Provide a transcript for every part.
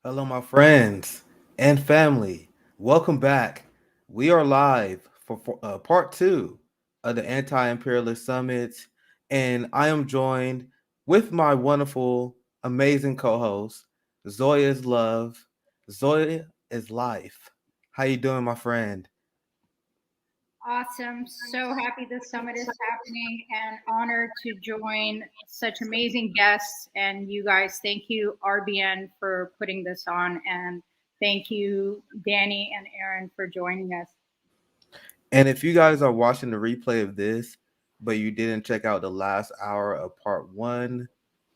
Hello, my friends and family. Welcome back. We are live for part two of the Anti Imperialist Summit, and I am joined with my wonderful, amazing co host, Zoya is Love. Zoya is Life. How you doing, my friend? Awesome. So happy this summit is happening and honored to join such amazing guests. And you guys, thank you, RBN, for putting this on. And thank you, Danny and Aaron, for joining us. And if you guys are watching the replay of this, but you didn't check out the last hour of part one,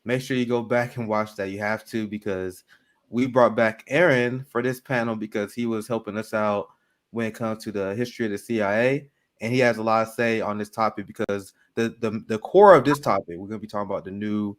make sure you go back and watch that. You have to because we brought back Aaron for this panel because he was helping us out when it comes to the history of the CIA, and he has a lot to say on this topic because the core of this topic we're going to be talking about the new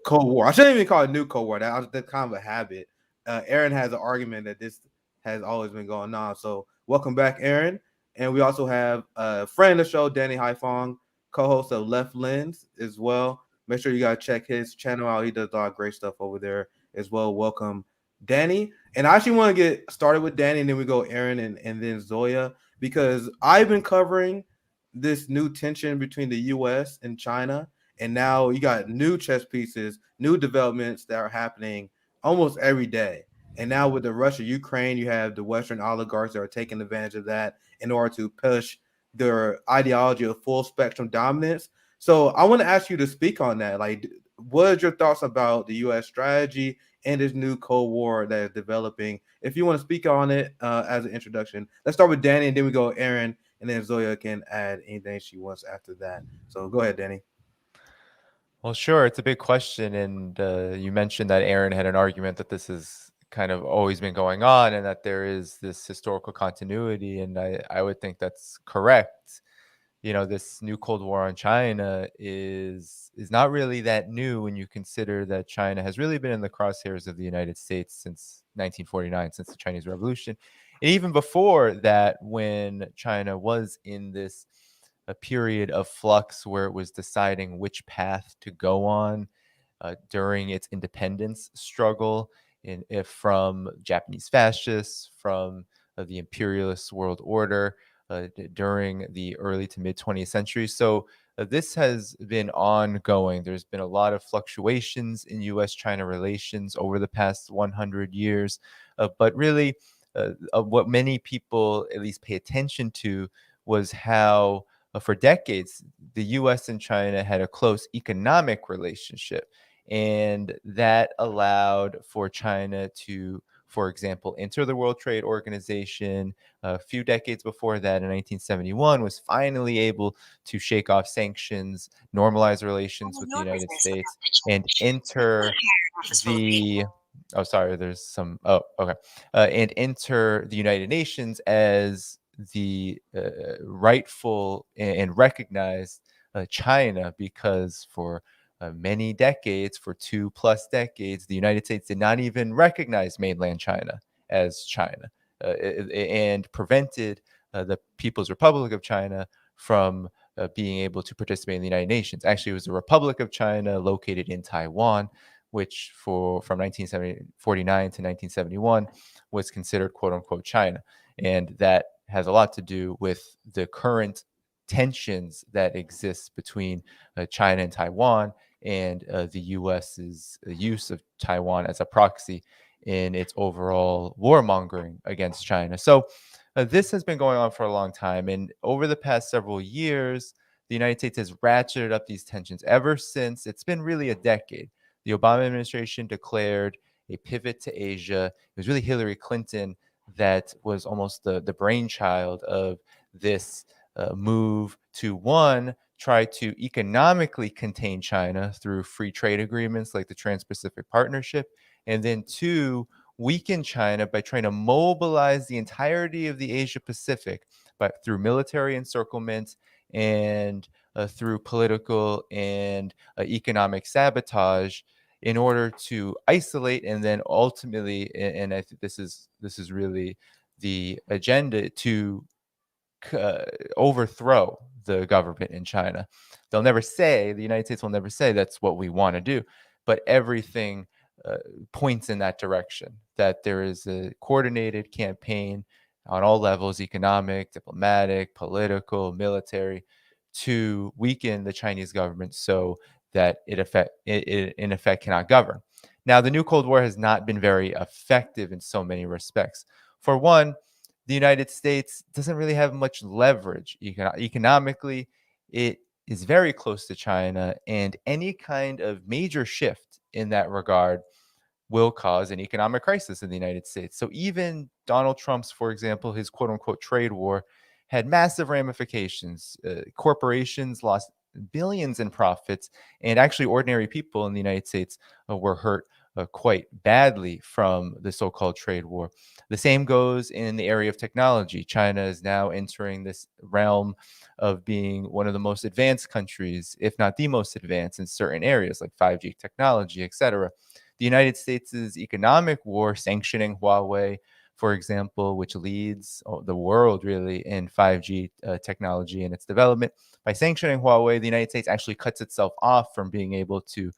Cold War. I shouldn't even call it new Cold War. That's kind of a habit. Aaron has an argument that this has always been going on. So welcome back, Aaron. And we also have a friend of the show, Danny Haiphong, co-host of Left Lens as well. Make sure you guys check his channel out. He does a lot of great stuff over there as well. Welcome, Danny. And I actually want to get started with Danny, and then we go Aaron and then Zoya, because I've been covering this new tension between the US and China. And now you got new chess pieces, new developments that are happening almost every day. And now with the Russia Ukraine, you have the Western oligarchs that are taking advantage of that in order to push their ideology of full spectrum dominance. So I want to ask you to speak on that. Like, what are your thoughts about the U.S. strategy and this new Cold War that is developing? If you want to speak on it as an introduction, let's start with Danny, and then we go Aaron, and then Zoya can add anything she wants after that. So go ahead, Danny. Well, sure. It's a big question. And you mentioned that Aaron had an argument that this has kind of always been going on and that there is this historical continuity. And I would think that's correct. This new Cold War on China is not really that new when you consider that China has really been in the crosshairs of the United States since 1949, since the Chinese Revolution. And even before that, when China was in this a period of flux where it was deciding which path to go on during its independence struggle if from Japanese fascists, from the imperialist world order during the early to mid 20th century. So this has been ongoing. There's been a lot of fluctuations in US China relations over the past 100 years. But really, what many people at least pay attention to was how for decades, the US and China had a close economic relationship. And that allowed for China to, for example, enter the World Trade Organization. A few decades before that, in 1971, was finally able to shake off sanctions, normalize relations with the United States, and enter the oh sorry there's some oh okay and enter the United Nations as the rightful and recognized China, because for many decades, for 2+ decades, the United States did not even recognize mainland China as China, and prevented the People's Republic of China from being able to participate in the United Nations. Actually, it was the Republic of China located in Taiwan, which from 1949 to 1971 was considered quote unquote China. And that has a lot to do with the current tensions that exist between China and Taiwan, and the US's use of Taiwan as a proxy in its overall warmongering against China. So this has been going on for a long time. And over the past several years, the United States has ratcheted up these tensions ever since. It's been really a decade. The Obama administration declared a pivot to Asia. It was really Hillary Clinton that was almost the brainchild of this move to, one, try to economically contain China through free trade agreements like the Trans-Pacific Partnership, and then two, weaken China by trying to mobilize the entirety of the Asia Pacific, but through military encirclement and through political and economic sabotage, in order to isolate and then ultimately, and I think this is really the agenda, to overthrow the government in China. The United States will never say that's what we want to do, but everything points in that direction, that there is a coordinated campaign on all levels, economic, diplomatic, political, military, to weaken the Chinese government so that it in effect cannot govern. Now, the new Cold War has not been very effective in so many respects. For one, the United States doesn't really have much leverage economically. It is very close to China, and any kind of major shift in that regard will cause an economic crisis in the United States. So even Donald Trump's, for example, his quote unquote trade war had massive ramifications. Corporations lost billions in profits, and actually, ordinary people in the United States were hurt quite badly from the so called trade war. The same goes in the area of technology. China is now entering this realm of being one of the most advanced countries, if not the most advanced, in certain areas like 5G technology, etc. The United States' economic war, sanctioning Huawei, for example, which leads the world really in 5G technology and its development. By sanctioning Huawei, the United States actually cuts itself off from being able to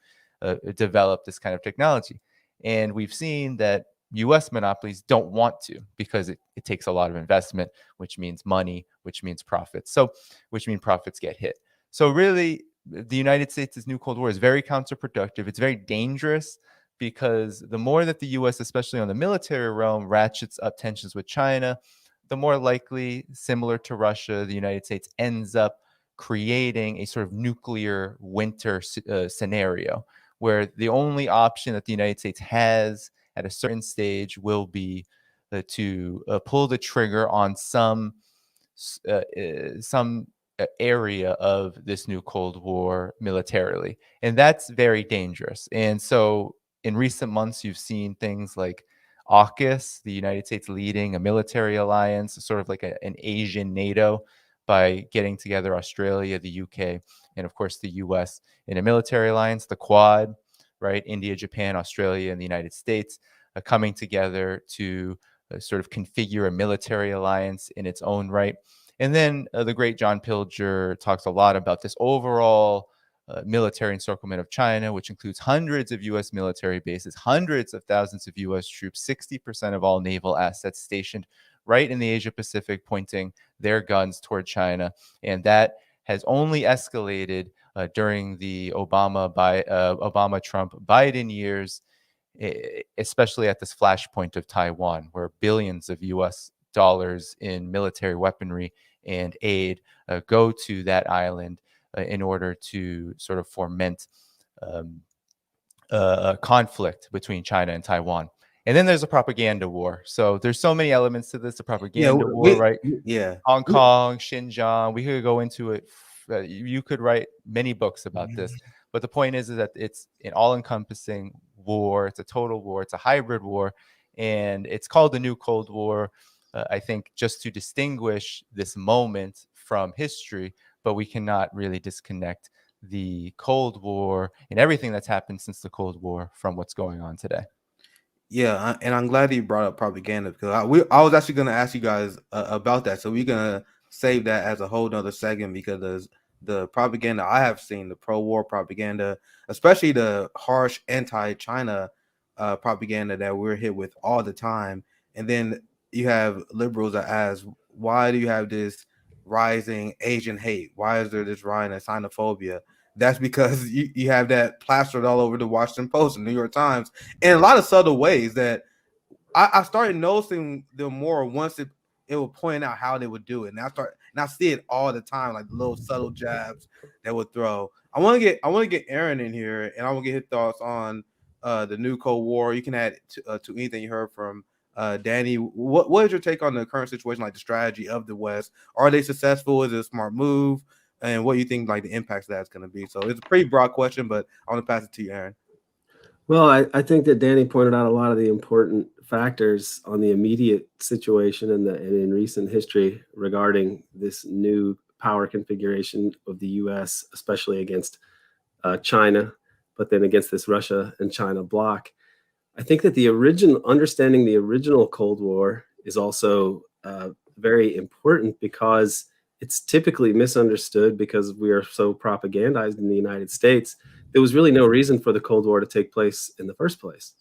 develop this kind of technology. And we've seen that US monopolies don't want to, because it takes a lot of investment, which means money, which means profits. So, which means profits get hit. So, really, the United States' new Cold War is very counterproductive. It's very dangerous, because the more that the US, especially on the military realm, ratchets up tensions with China, the more likely, similar to Russia, the United States ends up creating a sort of nuclear winter scenario, where the only option that the United States has at a certain stage will be to pull the trigger on some area of this new Cold War militarily. And that's very dangerous. And so in recent months, you've seen things like AUKUS, the United States leading a military alliance, sort of like an Asian NATO, by getting together Australia, the UK, and of course the US in a military alliance, the Quad, right? India, Japan, Australia, and the United States coming together to sort of configure a military alliance in its own right. And then the great John Pilger talks a lot about this overall military encirclement of China, which includes hundreds of U.S. military bases, hundreds of thousands of U.S. troops, 60% of all naval assets stationed right in the Asia Pacific, pointing their guns toward China. And that has only escalated during the Obama, Trump, Biden years, especially at this flashpoint of Taiwan, where billions of U.S. dollars in military weaponry and aid go to that island in order to sort of foment a conflict between China and Taiwan. And then there's a propaganda war. So there's so many elements to this. The Yeah, propaganda war, right? yeah. Hong Kong, Xinjiang. We could go into it. You could write many books about this. But the point is that it's an all-encompassing war. It's a total war. It's a hybrid war. And it's called the New Cold War, I think, just to distinguish this moment from history. But we cannot really disconnect the Cold War and everything that's happened since the Cold War from what's going on today. Yeah, and I'm glad that you brought up propaganda, because I was actually going to ask you guys about that. So we're going to save that as a whole nother segment, because the propaganda I have seen, the pro-war propaganda, especially the harsh anti-China propaganda that we're hit with all the time. And then you have liberals that ask, why do you have this rising Asian hate? Why is there this rising xenophobia? That's because you have that plastered all over the Washington Post and New York Times in a lot of subtle ways that I started noticing them more once it would point out how they would do it. And I see it all the time, like the little subtle jabs that would throw. I want to get Aaron in here, and I want to get his thoughts on the new Cold War. You can add to anything you heard from Danny. What is your take on the current situation, like the strategy of the West? Are they successful? Is it a smart move? And what do you think like the impacts of that's going to be? So it's a pretty broad question, but I want to pass it to you, Aaron. Well, I think that Danny pointed out a lot of the important factors on the immediate situation and in recent history regarding this new power configuration of the U.S., especially against China, but then against this Russia and China bloc. I think that understanding the original Cold War is also very important, because it's typically misunderstood because we are so propagandized in the United States there was really no reason for the Cold War to take place in the first place.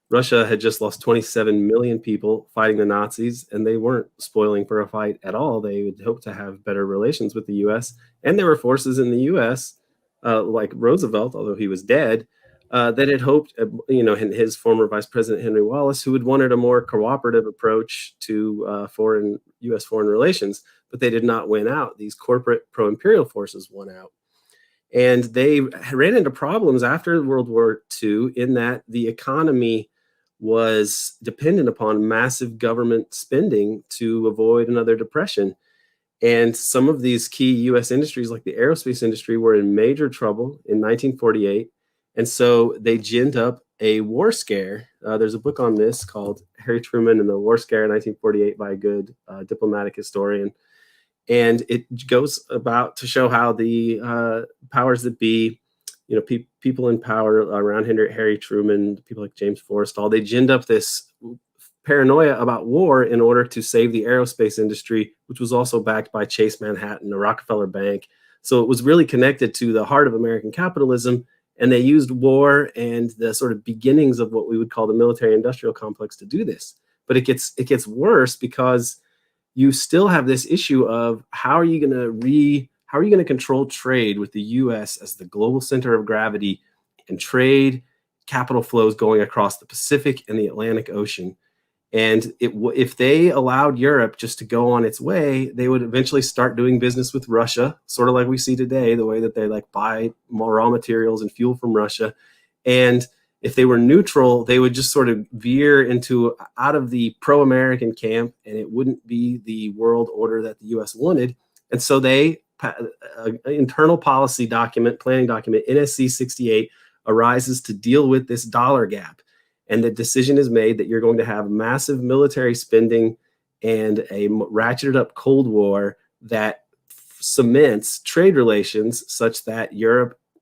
Russia had just lost 27 million people fighting the Nazis, and they weren't spoiling for a fight at all. They would hope to have better relations with the U.S., and there were forces in the U.S., like Roosevelt, although he was dead, that had hoped, and his former Vice President Henry Wallace, who had wanted a more cooperative approach to U.S. foreign relations, but they did not win out. These corporate pro-imperial forces won out. And they ran into problems after World War II in that the economy was dependent upon massive government spending to avoid another depression. And some of these key US industries, like the aerospace industry, were in major trouble in 1948. And so they ginned up a war scare. There's a book on this called Harry Truman and the War Scare in 1948 by a good diplomatic historian. And it goes about to show how the powers that be, people in power around Harry Truman, people like James Forrestal, they ginned up this paranoia about war in order to save the aerospace industry, which was also backed by Chase Manhattan, the Rockefeller Bank. So it was really connected to the heart of American capitalism. And they used war and the sort of beginnings of what we would call the military-industrial complex to do this. But it gets worse because you still have this issue of how are you going to control trade with the U.S. as the global center of gravity and trade capital flows going across the Pacific and the Atlantic Ocean. And if they allowed Europe just to go on its way, they would eventually start doing business with Russia, sort of like we see today, the way that they buy more raw materials and fuel from Russia. And if they were neutral, they would just sort of veer out of the pro-American camp, and it wouldn't be the world order that the U.S. wanted. And so an internal policy document, planning document, NSC 68, arises to deal with this dollar gap. And the decision is made that you're going to have massive military spending and a ratcheted up Cold War that cements trade relations such that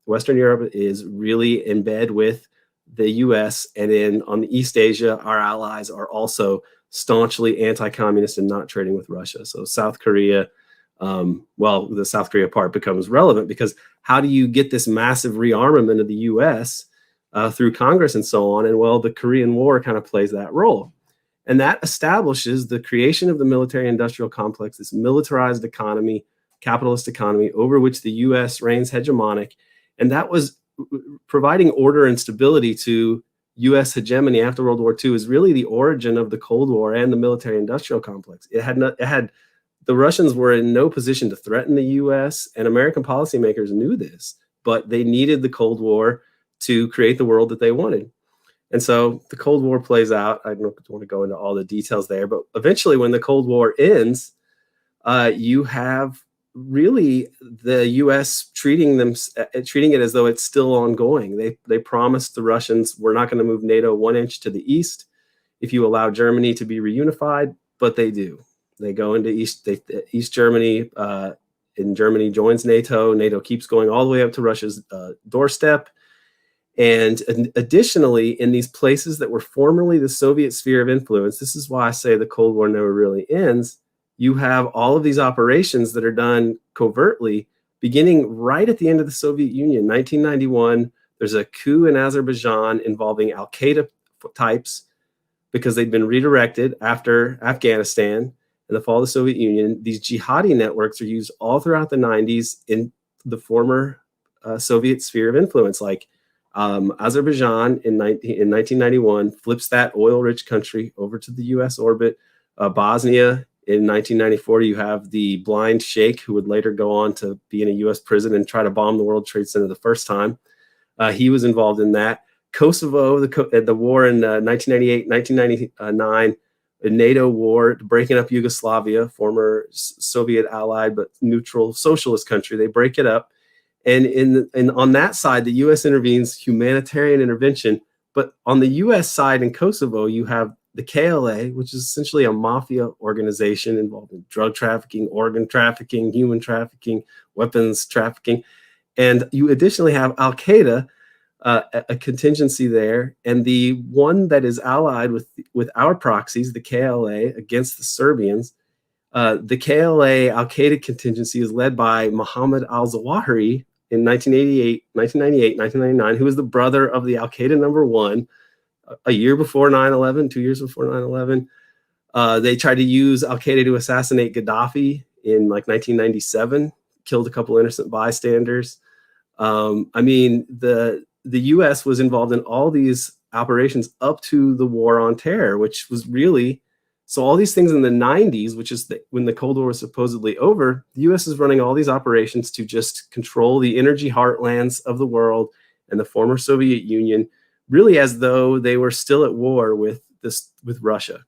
Western Europe is really in bed with the US. And then on the East Asia, our allies are also staunchly anti-communist and not trading with Russia. So South Korea, the South Korea part becomes relevant because how do you get this massive rearmament of the US through Congress and so on? And the Korean War kind of plays that role. And that establishes the creation of the military-industrial complex, this militarized economy, capitalist economy, over which the U.S. reigns hegemonic. And that was providing order and stability to U.S. hegemony after World War II is really the origin of the Cold War and the military-industrial complex. The Russians were in no position to threaten the U.S., and American policymakers knew this, but they needed the Cold War to create the world that they wanted. And so the Cold War plays out. I don't want to go into all the details there, but eventually when the Cold War ends, you have really the U.S. treating it as though it's still ongoing. They promised the Russians, we're not going to move NATO 1 inch to the east if you allow Germany to be reunified, but they do. They go into East Germany, and Germany joins NATO. NATO keeps going all the way up to Russia's doorstep. And additionally, in these places that were formerly the Soviet sphere of influence, this is why I say the Cold War never really ends, you have all of these operations that are done covertly, beginning right at the end of the Soviet Union. 1991, there's a coup in Azerbaijan involving Al-Qaeda types because they'd been redirected after Afghanistan and the fall of the Soviet Union. These jihadi networks are used all throughout the 90s in the former Soviet sphere of influence, like Azerbaijan in 1991 flips that oil-rich country over to the U.S. orbit. Bosnia in 1994, you have the blind sheikh who would later go on to be in a U.S. prison and try to bomb the World Trade Center the first time. He was involved in that. Kosovo, the war in 1998, 1999, a NATO war breaking up Yugoslavia, former Soviet allied but neutral socialist country. They break it up. And on that side, the U.S. intervenes, humanitarian intervention. But on the U.S. side in Kosovo, you have the KLA, which is essentially a mafia organization involved in drug trafficking, organ trafficking, human trafficking, weapons trafficking. And you additionally have Al-Qaeda, a contingency there. And the one that is allied with our proxies, the KLA, against the Serbians. The KLA Al-Qaeda contingency is led by Mohammed al-Zawahiri, in 1988, 1998, 1999, who was the brother of the Al-Qaeda #1, a year before 9/11, 2 years before 9/11. They tried to use Al-Qaeda to assassinate Gaddafi in like 1997, killed a couple innocent bystanders. I mean, the U.S. was involved in all these operations up to the war on terror, which was really, so all these things in the 90s, which is when the Cold War was supposedly over, the U.S. is running all these operations to just control the energy heartlands of the world and the former Soviet Union, really as though they were still at war with Russia.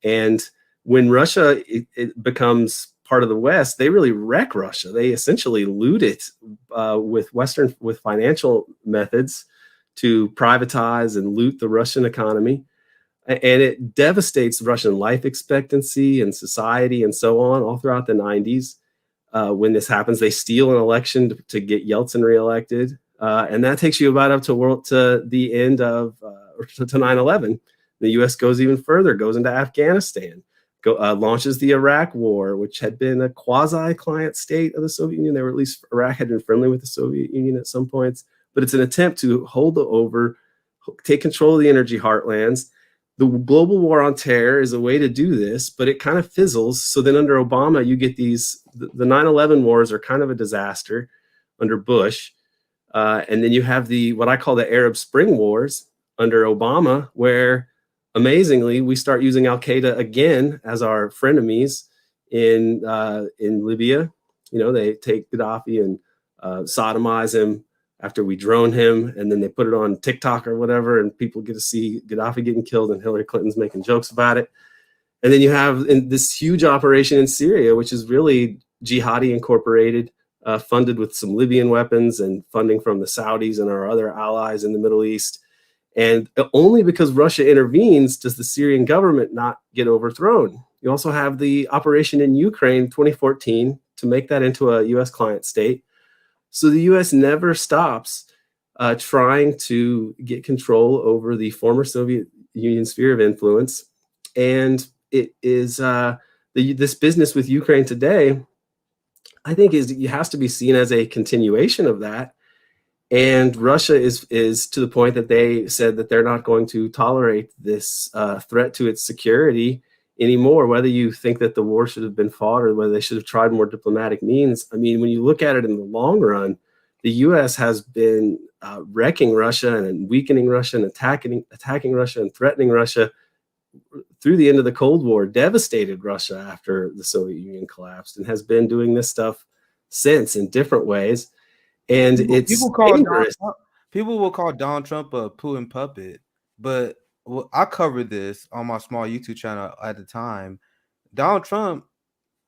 And when Russia it becomes part of the West, they really wreck Russia. They essentially loot it with financial methods to privatize and loot the Russian economy. And it devastates Russian life expectancy and society and so on all throughout the 90s. When this happens, they steal an election to get Yeltsin reelected. And that takes you about up to the end of, to 9/11. The U.S. goes even further, goes into Afghanistan, launches the Iraq War, which had been a quasi-client state of the Soviet Union. They were, at least Iraq had been friendly with the Soviet Union at some points, but it's an attempt to take control of the energy heartlands. The global war on terror is a way to do this, but it kind of fizzles. So then under Obama, you get the 9/11 wars are kind of a disaster under Bush. And then you have what I call the Arab Spring Wars under Obama, where amazingly, we start using Al-Qaeda again as our frenemies in Libya. You know, they take Gaddafi and sodomize him after we drone him, and then they put it on TikTok or whatever, and people get to see Gaddafi getting killed and Hillary Clinton's making jokes about it. And then you have this huge operation in Syria, which is really jihadi incorporated, funded with some Libyan weapons and funding from the Saudis and our other allies in the Middle East. And only because Russia intervenes does the Syrian government not get overthrown. You also have the operation in Ukraine 2014 to make that into a U.S. client state. So the U.S. never stops trying to get control over the former Soviet Union sphere of influence. And it is this business with Ukraine today, I think, has to be seen as a continuation of that. And Russia is to the point that they said that they're not going to tolerate this threat to its security anymore, whether you think that the war should have been fought or whether they should have tried more diplomatic means. I mean, when you look at it in the long run, the U.S. has been wrecking Russia and weakening Russia and attacking Russia and threatening Russia through the end of the Cold War, devastated Russia after the Soviet Union collapsed, and has been doing this stuff since in different ways. And people will call Donald Trump a Putin puppet, but I covered this on my small YouTube channel at the time. Donald Trump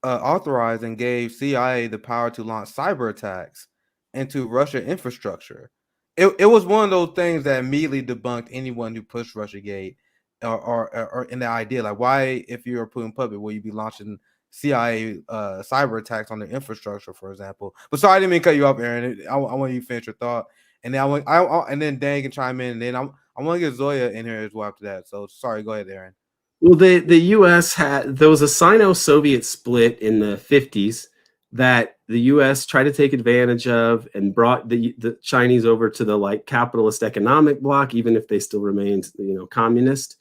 authorized and gave CIA the power to launch cyber attacks into Russian infrastructure. It was one of those things that immediately debunked anyone who pushed Russiagate or in the idea, like, why, if you're a Putin puppet, will you be launching CIA cyber attacks on their infrastructure, for example? But sorry, I didn't mean to cut you off, Aaron. I want you to finish your thought, and then and then Dan can chime in, and then I want to get Zoya in here as well after that. So sorry, go ahead, Aaron. Well, the U.S. there was a Sino-Soviet split in the 50s that the U.S. tried to take advantage of and brought the Chinese over to the capitalist economic bloc, even if they still remained, communist,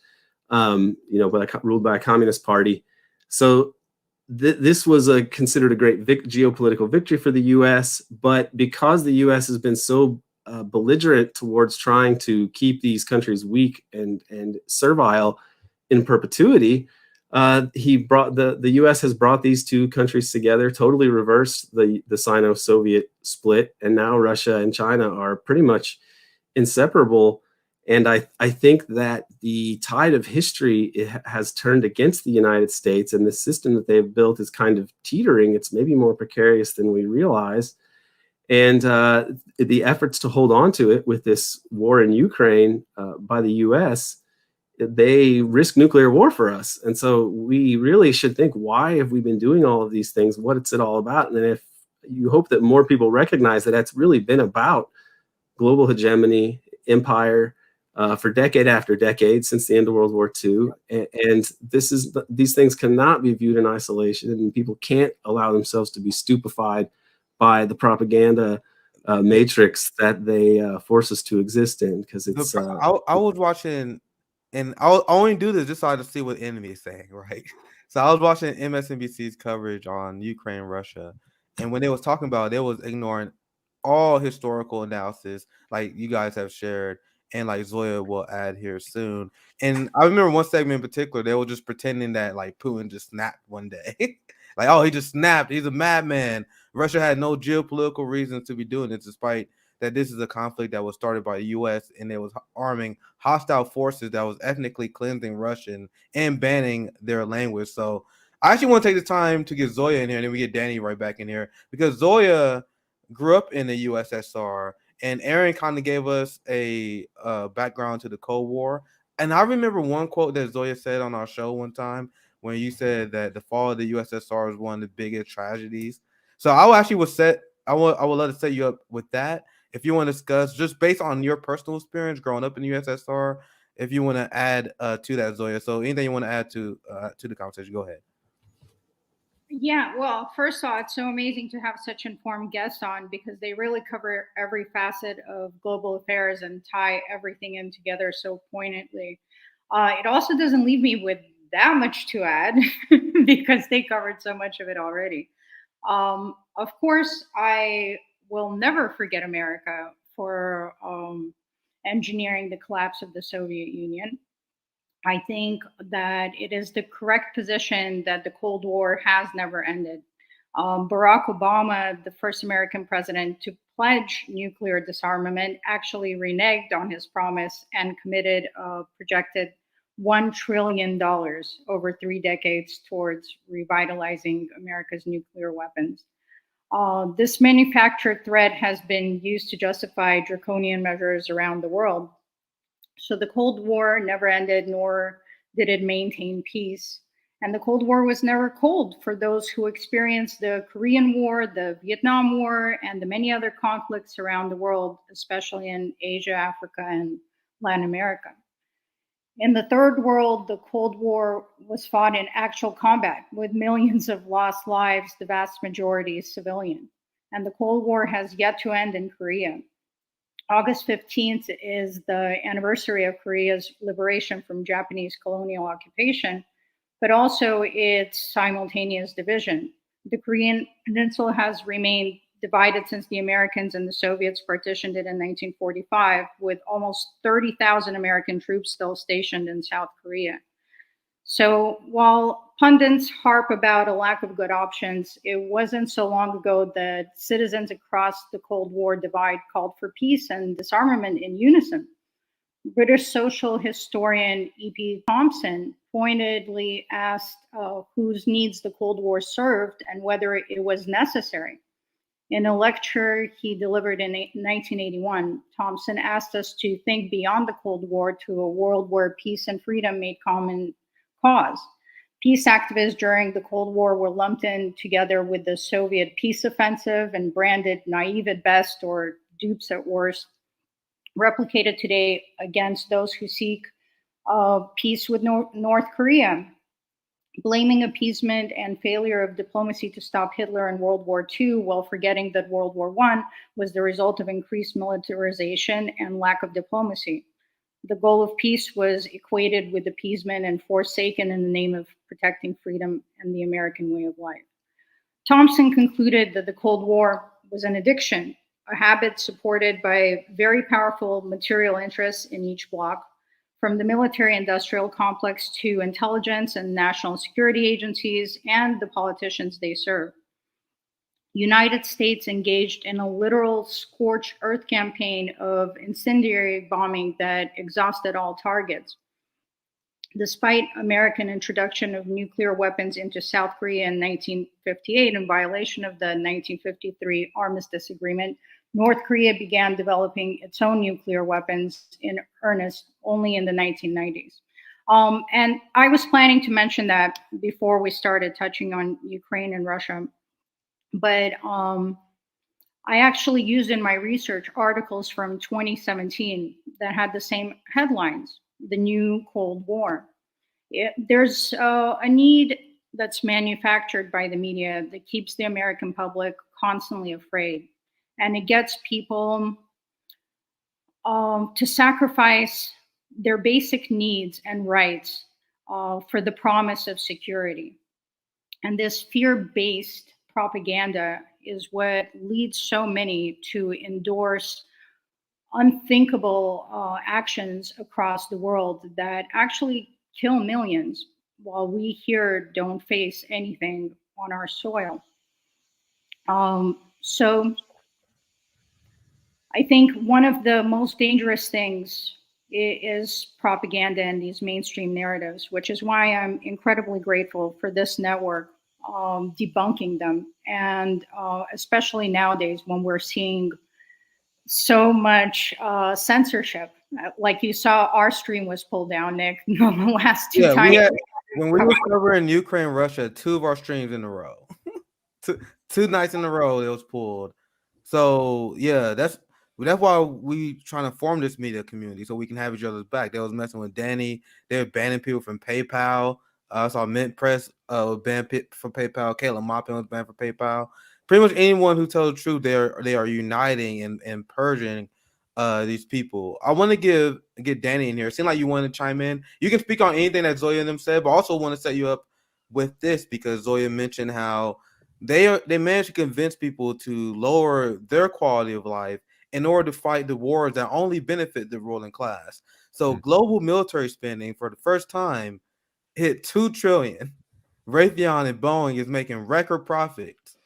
but ruled by a communist party. So this was considered a great geopolitical victory for the U.S., but because the U.S. has been so belligerent towards trying to keep these countries weak and servile in perpetuity, the U.S. has brought these two countries together, totally reversed the Sino-Soviet split, and now Russia and China are pretty much inseparable. And I think that the tide of history has turned against the United States, and the system that they've built is kind of teetering. It's maybe more precarious than we realize. And the efforts to hold on to it with this war in Ukraine by the U.S., they risk nuclear war for us. And so we really should think, why have we been doing all of these things? What's it all about? And if you hope that more people recognize that that's really been about global hegemony, empire, for decade after decade since the end of World War II. And these things cannot be viewed in isolation, and people can't allow themselves to be stupefied by the propaganda matrix that they force us to exist in, because it's I was watching, and I only do this just so I to see what the enemy is saying, right? So I was watching MSNBC's coverage on Ukraine, Russia, and when they was talking about it, they was ignoring all historical analysis, like you guys have shared, and like Zoya will add here soon. And I remember one segment in particular, they were just pretending that like Putin just snapped one day, like, oh, he just snapped, he's a madman. Russia had no geopolitical reasons to be doing it, despite that this is a conflict that was started by the U.S. and it was arming hostile forces that was ethnically cleansing Russian and banning their language. So I actually want to take the time to get Zoya in here, and then we get Danny right back in here, because Zoya grew up in the USSR, and Aaron kind of gave us a background to the Cold War. And I remember one quote that Zoya said on our show one time when you said that the fall of the USSR was one of the biggest tragedies. So I would love to set you up with that if you want to discuss just based on your personal experience growing up in the USSR. If you want to add to that, Zoya. So anything you want to add to the conversation, go ahead. Yeah, well, first of all, it's so amazing to have such informed guests on because they really cover every facet of global affairs and tie everything in together so poignantly. It also doesn't leave me with that much to add because they covered so much of it already. Of course, I will never forget America for engineering the collapse of the Soviet Union. I think that it is the correct position that the Cold War has never ended. Barack Obama, the first American president to pledge nuclear disarmament, actually reneged on his promise and committed a projected $1 trillion over 3 decades towards revitalizing America's nuclear weapons. This manufactured threat has been used to justify draconian measures around the world. So the Cold War never ended, nor did it maintain peace. And the Cold War was never cold for those who experienced the Korean War, the Vietnam War, and the many other conflicts around the world, especially in Asia, Africa, and Latin America. In the Third World, the Cold War was fought in actual combat with millions of lost lives, the vast majority civilian. And the Cold War has yet to end in Korea. August 15th is the anniversary of Korea's liberation from Japanese colonial occupation, but also its simultaneous division. The Korean Peninsula has remained divided since the Americans and the Soviets partitioned it in 1945, with almost 30,000 American troops still stationed in South Korea. So while pundits harp about a lack of good options, it wasn't so long ago that citizens across the Cold War divide called for peace and disarmament in unison. British social historian E.P. Thompson pointedly asked whose needs the Cold War served and whether it was necessary. In a lecture he delivered in 1981, Thompson asked us to think beyond the Cold War to a world where peace and freedom made common cause. Peace activists during the Cold War were lumped in together with the Soviet peace offensive and branded naive at best or dupes at worst, replicated today against those who seek peace with North Korea, blaming appeasement and failure of diplomacy to stop Hitler in World War II while forgetting that World War I was the result of increased militarization and lack of diplomacy. The goal of peace was equated with appeasement and forsaken in the name of protecting freedom and the American way of life. Thompson concluded that the Cold War was an addiction, a habit supported by very powerful material interests in each bloc, from the military industrial complex to intelligence and national security agencies and the politicians they serve. United States engaged in a literal scorched earth campaign of incendiary bombing that exhausted all targets. Despite American introduction of nuclear weapons into South Korea in 1958 in violation of the 1953 Armistice Agreement, North Korea began developing its own nuclear weapons in earnest only in the 1990s. And I was planning to mention that before we started touching on Ukraine and Russia, but I actually used in my research articles from 2017 that had the same headlines, The New Cold War. There's a need that's manufactured by the media that keeps the American public constantly afraid. and it gets people to sacrifice their basic needs and rights for the promise of security. And this fear based propaganda is what leads so many to endorse unthinkable actions across the world that actually kill millions, while we here don't face anything on our soil. So I think one of the most dangerous things is propaganda and these mainstream narratives, which is why I'm incredibly grateful for this network debunking them. And especially nowadays when we're seeing so much censorship. Like you saw, our stream was pulled down, Nick, the last two Yeah, we times. had when we were covering Ukraine, Russia, 2 of our streams in a row. two nights in a row it was pulled. So yeah, that's why we trying to form this media community so we can have each other's back. They was messing with Danny. They're banning people from PayPal. I saw Mint Press banned for PayPal. Caleb Maupin was banned for PayPal. Pretty much anyone who tells the truth, they are uniting and purging these people. I want to get Danny in here. It seems like you want to chime in. You can speak on anything that Zoya and them said, but also want to set you up with this because Zoya mentioned how they managed to convince people to lower their quality of life in order to fight the wars that only benefit the ruling class. So global military spending for the first time hit 2 trillion. Raytheon and Boeing is making record profits.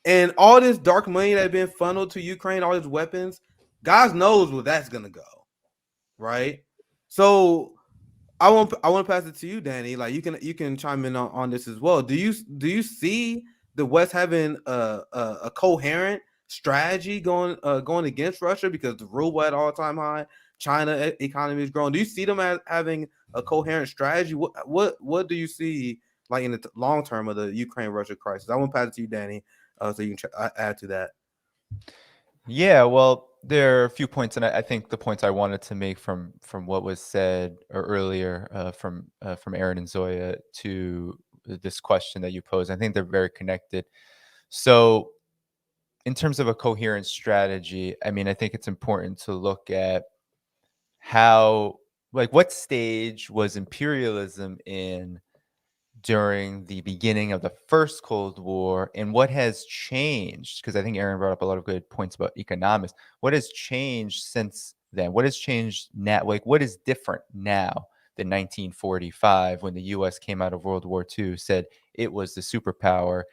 And all this dark money that's been funneled to Ukraine, all these weapons, God knows where that's gonna go, right? So I want to pass it to you, Danny. Like you can chime in on this as well. Do you see the West having a coherent strategy going against Russia because the ruble at all time high, China economy is growing. Do you see them as having a coherent strategy? What do you see like in the long term of the Ukraine Russia crisis? I want to pass it to you, Danny, so you can add to that. Yeah, well, there are a few points, and I think the points I wanted to make from what was said earlier from Aaron and Zoya to this question that you posed, I think they're very connected. So, in terms of a coherent strategy, I mean, I think it's important to look at how, like, what stage was imperialism in during the beginning of the first Cold War and what has changed? Because I think Aaron brought up a lot of good points about economics. What has changed since then? What has changed now? Like, what is different now than 1945 when the US came out of World War II, said it was the superpower?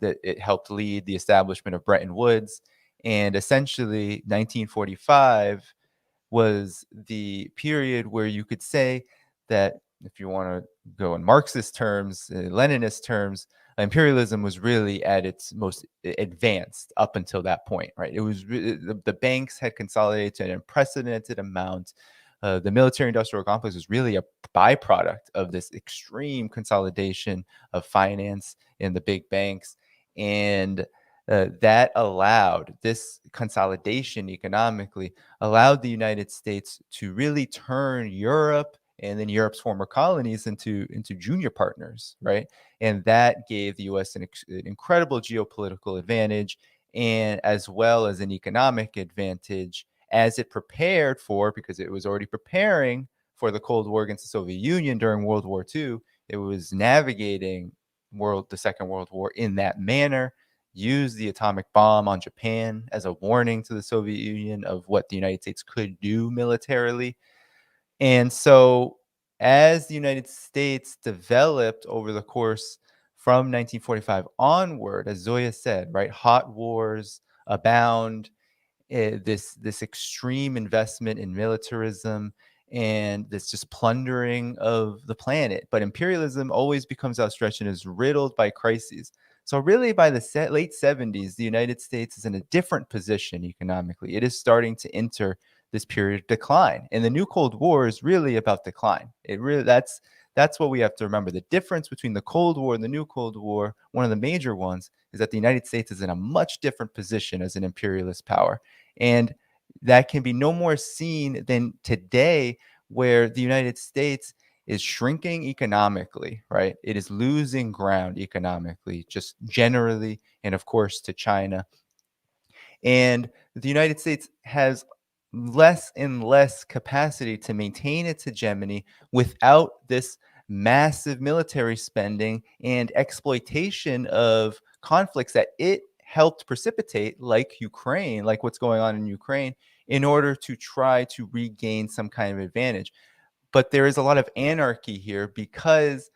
That it helped lead the establishment of Bretton Woods. And essentially, 1945 was the period where you could say that, if you want to go in Marxist terms, Leninist terms, imperialism was really at its most advanced up until that point, right? It was the banks had consolidated to an unprecedented amount. The military-industrial complex was really a byproduct of this extreme consolidation of finance in the big banks, and that allowed this consolidation economically allowed the United States to really turn Europe and then Europe's former colonies into junior partners, right? And that gave the U.S. an incredible geopolitical advantage, and as well as an economic advantage as it prepared for, because it was already preparing for the Cold War against the Soviet Union during World War II. It was navigating the Second World War in that manner, used the atomic bomb on Japan as a warning to the Soviet Union of what the United States could do militarily. And so, as the United States developed over the course from 1945 onward, as Zoya said, right, hot wars abound, this extreme investment in militarism and this just plundering of the planet. But imperialism always becomes outstretched and is riddled by crises. So really, by the late 70s, the United States is in a different position economically. It is starting to enter this period of decline, and the new Cold War is really about decline. It really that's what we have to remember. The difference between the Cold War and the new Cold War, one of the major ones, is that the United States is in a much different position as an imperialist power. And that can be no more seen than today, where the United States is shrinking economically, right? It is losing ground economically, just generally, and of course to China. And the United States has less and less capacity to maintain its hegemony without this massive military spending and exploitation of conflicts that it helped precipitate, like Ukraine, like what's going on in Ukraine, in order to try to regain some kind of advantage. But there is a lot of anarchy here because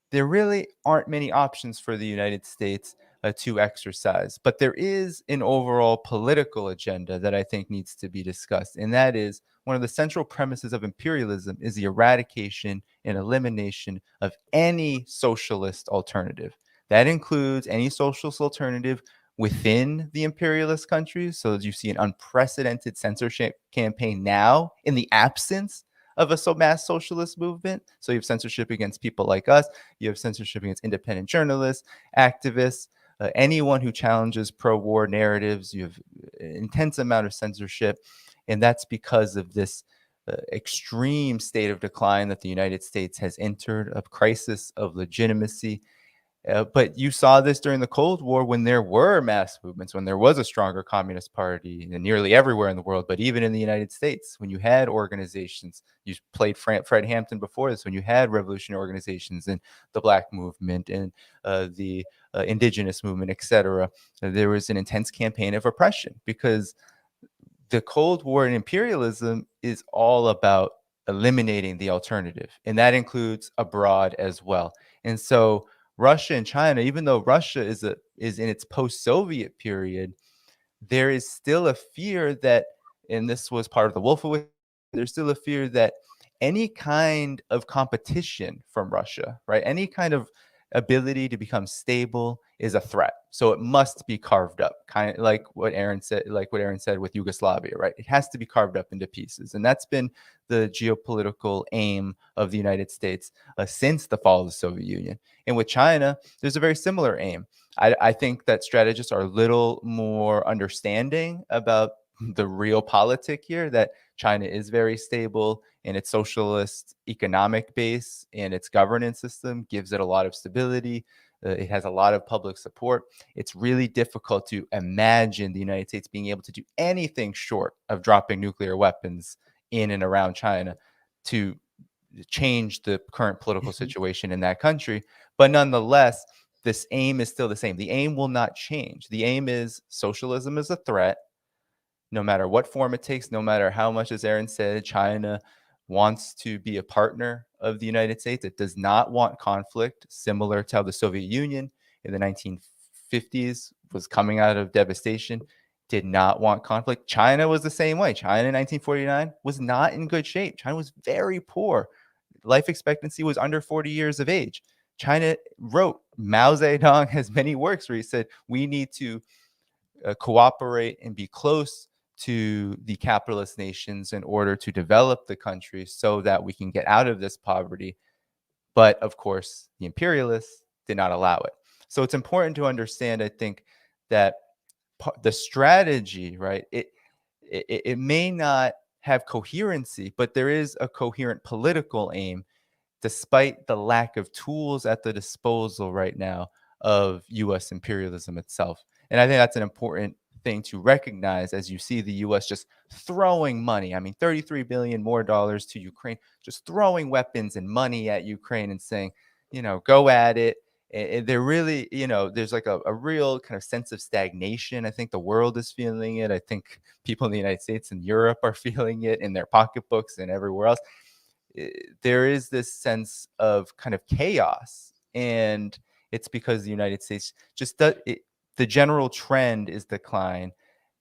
there really aren't many options for the United States to exercise. But there is an overall political agenda that I think needs to be discussed. And that is one of the central premises of imperialism is the eradication and elimination of any socialist alternative. That includes any socialist alternative within the imperialist countries. So you see an unprecedented censorship campaign now in the absence of a mass socialist movement. So you have censorship against people like us. You have censorship against independent journalists, activists, anyone who challenges pro-war narratives. You have an intense amount of censorship, and that's because of this extreme state of decline that the United States has entered, a crisis of legitimacy. But you saw this during the Cold War when there were mass movements, when there was a stronger communist party nearly everywhere in the world, but even in the United States, when you had organizations, you played Fred Hampton before this, when you had revolutionary organizations and the Black movement and the indigenous movement, etc., there was an intense campaign of oppression because the Cold War and imperialism is all about eliminating the alternative, and that includes abroad as well. And so Russia and China, even though Russia is in its post-Soviet period, there is still a fear that, and this was part of the Wolfowitz, there's still a fear that any kind of competition from Russia, right, any kind of ability to become stable is a threat. So it must be carved up, kind of like what Aaron said with Yugoslavia, right? It has to be carved up into pieces. And that's been the geopolitical aim of the United States since the fall of the Soviet Union. And with China, there's a very similar aim. I think that strategists are a little more understanding about the real politic here, that China is very stable and its socialist economic base and its governance system gives it a lot of stability. It has a lot of public support. It's really difficult to imagine the United States being able to do anything short of dropping nuclear weapons in and around China to change the current political situation in that country. But nonetheless, this aim is still the same. The aim will not change. The aim is socialism is a threat, no matter what form it takes, no matter how much, as Aaron said, China wants to be a partner of the United States. It does not want conflict, similar to how the Soviet Union in the 1950s was coming out of devastation, did not want conflict. China was the same way. China in 1949 was not in good shape. China was very poor. Life expectancy was under 40 years of age. China wrote, Mao Zedong has many works where he said, we need to cooperate and be close to the capitalist nations in order to develop the country so that we can get out of this poverty. But of course, the imperialists did not allow it. So it's important to understand, I think, that the strategy, right, it may not have coherency, but there is a coherent political aim despite the lack of tools at the disposal right now of US imperialism itself. And I think that's an important thing to recognize as you see the US just throwing money. I mean, 33 billion more dollars to Ukraine, just throwing weapons and money at Ukraine and saying, go at it. And they're really, there's like a real kind of sense of stagnation. I think the world is feeling it. I think people in the United States and Europe are feeling it in their pocketbooks and everywhere else. There is this sense of kind of chaos, and it's because the United States just does it, the general trend is decline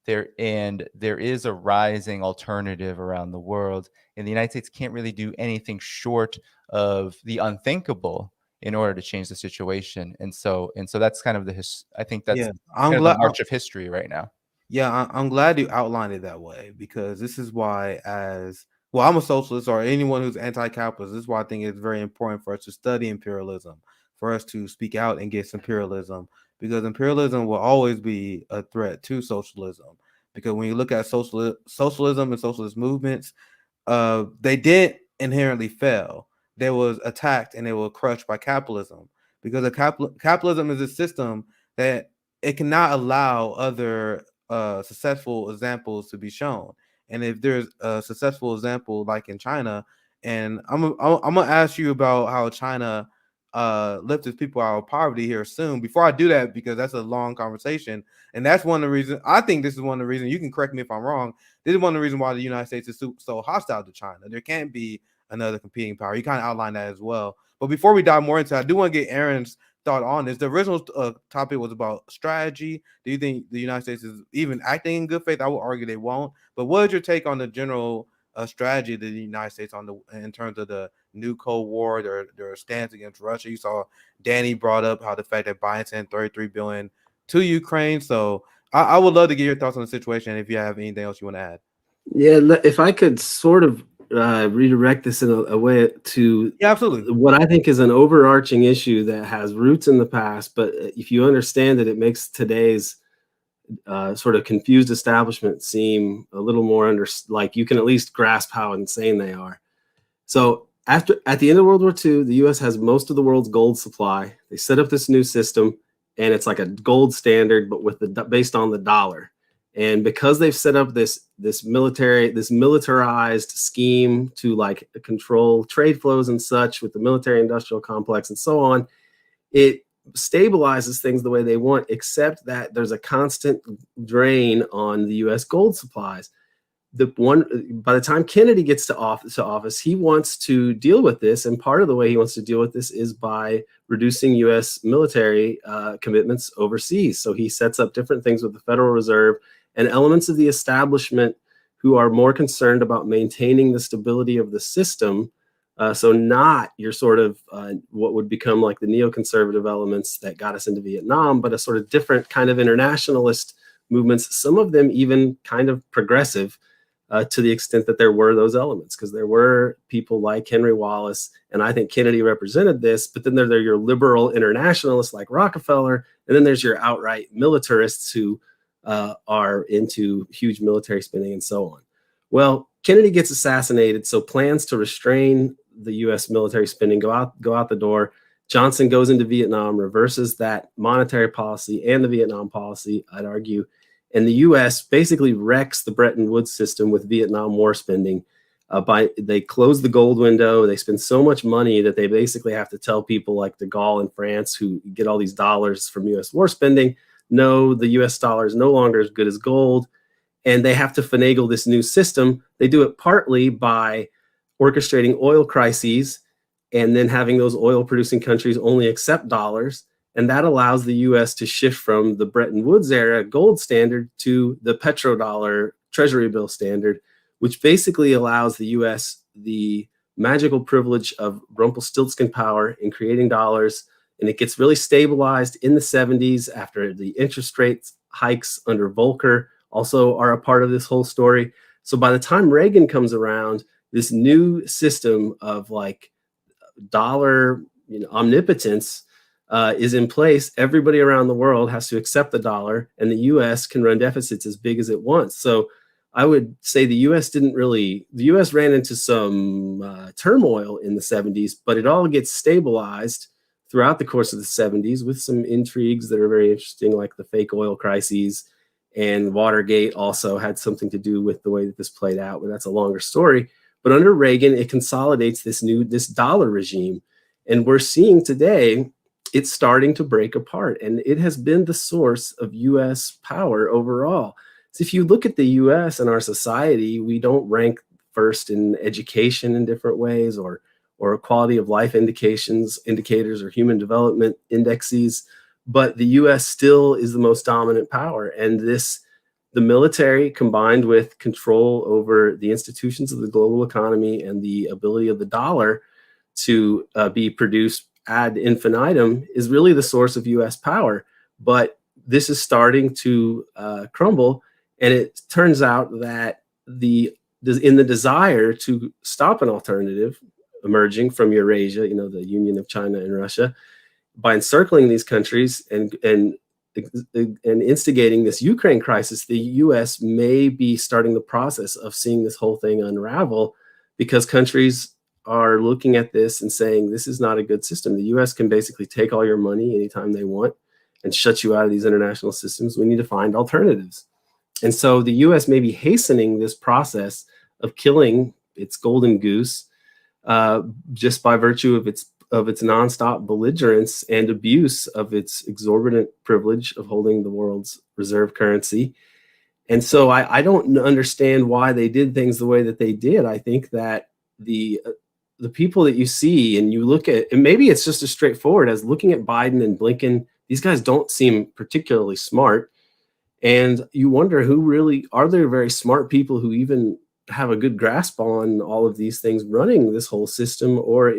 there, and there is a rising alternative around the world, and the United States can't really do anything short of the unthinkable in order to change the situation. And so that's kind of I think that's Yeah, I'm kind of the glad. march of history right now. Yeah, I'm glad you outlined it that way because this is why, as well, I'm a socialist or anyone who's anti-capitalist. This is why I think it's very important for us to study imperialism, for us to speak out against imperialism, because imperialism will always be a threat to socialism. Because when you look at socialism and socialist movements, they did inherently fail. They was attacked and they were crushed by capitalism because capitalism is a system that it cannot allow other successful examples to be shown. And if there's a successful example like in China, and I'm gonna ask you about how China lifted people out of poverty here soon. Before I do that, because that's a long conversation, and that's one of the reasons I think this is one of the reasons. You can correct me if I'm wrong. This is one of the reasons why the United States is so hostile to China. There can't be another competing power. You kind of outlined that as well. But before we dive more into it, I do want to get Aaron's thought on this. The original topic was about strategy. Do you think the United States is even acting in good faith? I would argue they won't. But what is your take on the general strategy of the United States in terms of the new Cold War, their stance against Russia? You saw Danny brought up how the fact that Biden sent $33 billion to Ukraine. So I would love to get your thoughts on the situation. If you have anything else you want to add. Yeah, if I could sort of redirect this in a way to absolutely what I think is an overarching issue that has roots in the past, but if you understand it, it makes today's sort of confused establishment seem a little more like you can at least grasp how insane they are. So at the end of World War II, the U.S. has most of the world's gold supply. They set up this new system, and it's like a gold standard, but based on the dollar. And because they've set up this militarized scheme to like control trade flows and such with the military industrial complex and so on, it stabilizes things the way they want, except that there's a constant drain on the U.S. gold supplies. By the time Kennedy gets to office, he wants to deal with this, and part of the way he wants to deal with this is by reducing U.S. military commitments overseas. So he sets up different things with the Federal Reserve and elements of the establishment who are more concerned about maintaining the stability of the system. So not your sort of what would become like the neoconservative elements that got us into Vietnam, but a sort of different kind of internationalist movements, some of them even kind of progressive, to the extent that there were those elements, because there were people like Henry Wallace, and I think Kennedy represented this, but then there are your liberal internationalists like Rockefeller, and then there's your outright militarists who are into huge military spending and so on. Well, Kennedy gets assassinated, so plans to restrain the U.S. military spending go out the door. Johnson goes into Vietnam, reverses that monetary policy and the Vietnam policy, I'd argue. And the U.S. basically wrecks the Bretton Woods system with Vietnam War spending. They close the gold window. They spend so much money that they basically have to tell people like de Gaulle in France, who get all these dollars from U.S. war spending, no, the U.S. dollar is no longer as good as gold. And they have to finagle this new system. They do it partly by orchestrating oil crises and then having those oil producing countries only accept dollars. And that allows the U.S. to shift from the Bretton Woods era gold standard to the petrodollar treasury bill standard, which basically allows the U.S. the magical privilege of Rumpelstiltskin power in creating dollars. And it gets really stabilized in the 70s after the interest rate hikes under Volcker also are a part of this whole story. So by the time Reagan comes around, this new system of like dollar omnipotence is in place. Everybody around the world has to accept the dollar, and the U.S. can run deficits as big as it wants. So I would say the U.S. ran into some turmoil in the 70s, but it all gets stabilized throughout the course of the 70s with some intrigues that are very interesting, like the fake oil crises, and Watergate also had something to do with the way that this played out, but that's a longer story. But under Reagan, it consolidates this dollar regime. And we're seeing today it's starting to break apart. And it has been the source of U.S. power overall. So if you look at the U.S. and our society, we don't rank first in education in different ways or quality of life indicators or human development indexes. But the U.S. still is the most dominant power. And the military, combined with control over the institutions of the global economy and the ability of the dollar to be produced ad infinitum, is really the source of U.S. power. But this is starting to crumble. And it turns out that in the desire to stop an alternative emerging from Eurasia, the union of China and Russia, by encircling these countries and instigating this Ukraine crisis, the U.S. may be starting the process of seeing this whole thing unravel, because countries are looking at this and saying, this is not a good system. The U.S. can basically take all your money anytime they want and shut you out of these international systems. We need to find alternatives. And so the U.S. may be hastening this process of killing its golden goose just by virtue of its nonstop belligerence and abuse of its exorbitant privilege of holding the world's reserve currency. And so I don't understand why they did things the way that they did. I think that the people that you see and you look at, and maybe it's just as straightforward as looking at Biden and Blinken. These guys don't seem particularly smart, and you wonder who really are there very smart people who even have a good grasp on all of these things running this whole system, or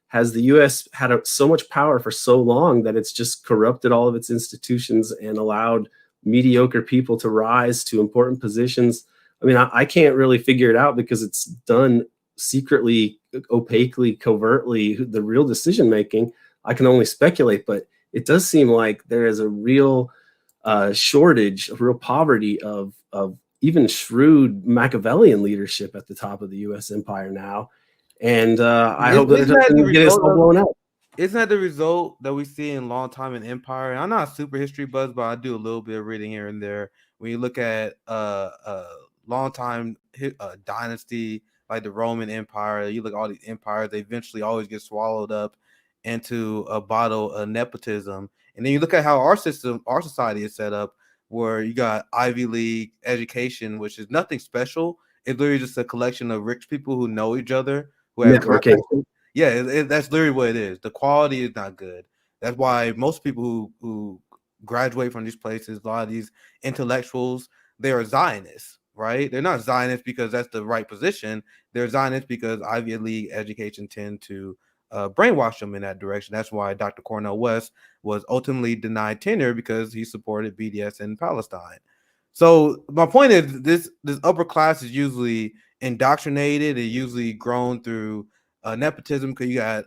has the US had so much power for so long that it's just corrupted all of its institutions and allowed mediocre people to rise to important positions? I mean, I can't really figure it out because it's done secretly, opaquely, covertly, the real decision making. I can only speculate, but it does seem like there is a real shortage, of real poverty of even shrewd Machiavellian leadership at the top of the U.S. empire now. And I hope that it doesn't get us all blown out. Isn't that the result that we see in long time in empire? And I'm not a super history buzz, but I do a little bit of reading here and there. When you look at long time dynasty like the Roman Empire, you look at all these empires, they eventually always get swallowed up into a bottle of nepotism. And then you look at how our society is set up, where you got Ivy League education, which is nothing special. It's literally just a collection of rich people who know each other, who have Networking. yeah, that's literally what it is. The quality is not good. That's why most people who graduate from these places, a lot of these intellectuals, they are Zionists, right? They're not Zionists because that's the right position. They're Zionists because Ivy League education tend to brainwash them in that direction. That's why Dr. Cornel West was ultimately denied tenure, because he supported BDS in Palestine. So my point is, this upper class is usually indoctrinated. It's usually grown through nepotism, because you had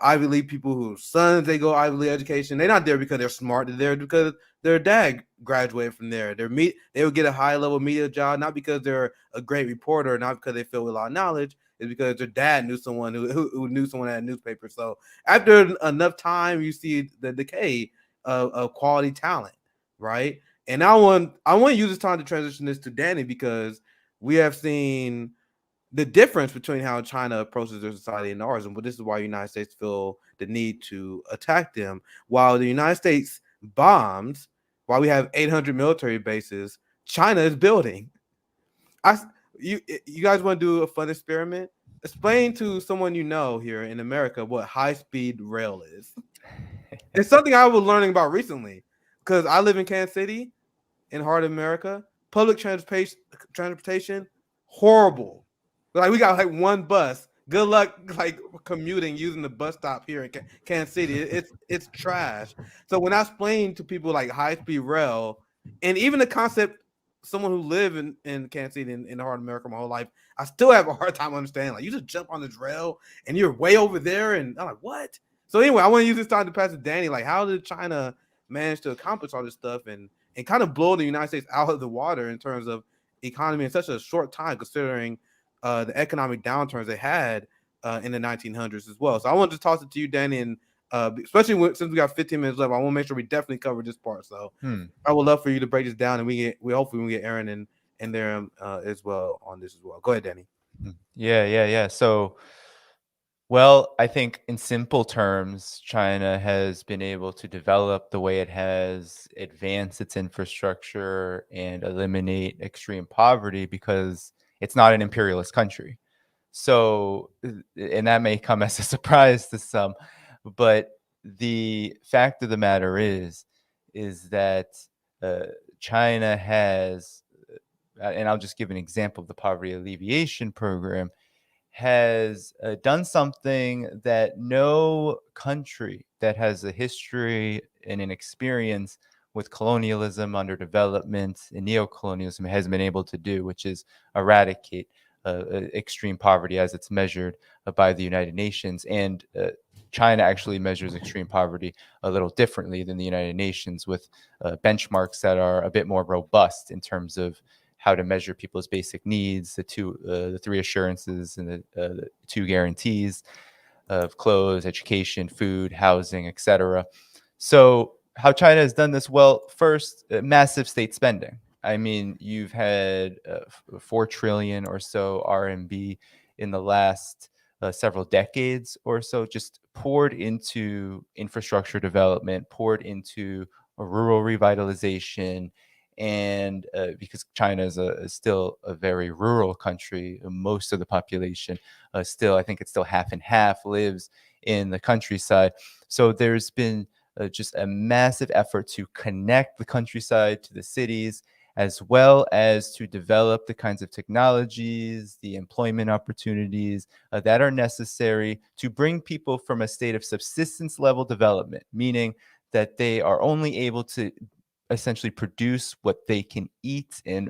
Ivy League people whose sons, they go Ivy League education. They're not there because they're smart. They're there because their dad graduated from there. They would get a high level media job, not because they're a great reporter, not because they feel with a lot of knowledge. It's because their dad knew someone who knew someone at a newspaper. So after enough time, you see the decay of quality talent, right? And I want to use this time to transition this to Danny, because we have seen the difference between how China approaches their society and ours, and this is why the United States feel the need to attack them. While the United States bombs, while we have 800 military bases, China is building. You guys want to do a fun experiment? Explain to someone you know here in America what high-speed rail is. It's something I was learning about recently, because I live in Kansas City, in heart of America. Public transportation, horrible. Like, we got like one bus. Good luck like commuting using the bus stop here in Kansas City. It's trash. So when I explain to people like high speed rail, and even the concept, someone who live in Kansas City in the heart of America my whole life, I still have a hard time understanding. Like, you just jump on this rail and you're way over there, and I'm like, what? So anyway, I want to use this time to pass to Danny. Like, how did China manage to accomplish all this stuff and kind of blow the United States out of the water in terms of economy in such a short time, considering the economic downturns they had in the 1900s as well? So I want to toss it to you, Danny, and especially since we got 15 minutes left, I want to make sure we definitely cover this part. So I would love for you to break this down, and we hopefully we get Aaron and there as well on this as well. Go ahead, Danny. Yeah. So, well, I think in simple terms, China has been able to develop the way it has, advance its infrastructure, and eliminate extreme poverty because it's not an imperialist country. So, and that may come as a surprise to some, but the fact of the matter is that China has, and I'll just give an example of the poverty alleviation program, has done something that no country that has a history and an experience with colonialism, underdevelopment, and neocolonialism has been able to do, which is eradicate extreme poverty as it's measured by the United Nations. And China actually measures extreme poverty a little differently than the United Nations, with benchmarks that are a bit more robust in terms of how to measure people's basic needs, the three assurances and the two guarantees of clothes, education, food, housing, etc. So how China has done this? Well, first, massive state spending. I mean, you've had 4 trillion or so RMB in the last several decades or so, just poured into infrastructure development, poured into rural revitalization. And because China is still a very rural country, most of the population still, I think it's still half and half, lives in the countryside. So there's been just a massive effort to connect the countryside to the cities, as well as to develop the kinds of technologies, the employment opportunities that are necessary to bring people from a state of subsistence level development, meaning that they are only able to essentially produce what they can eat and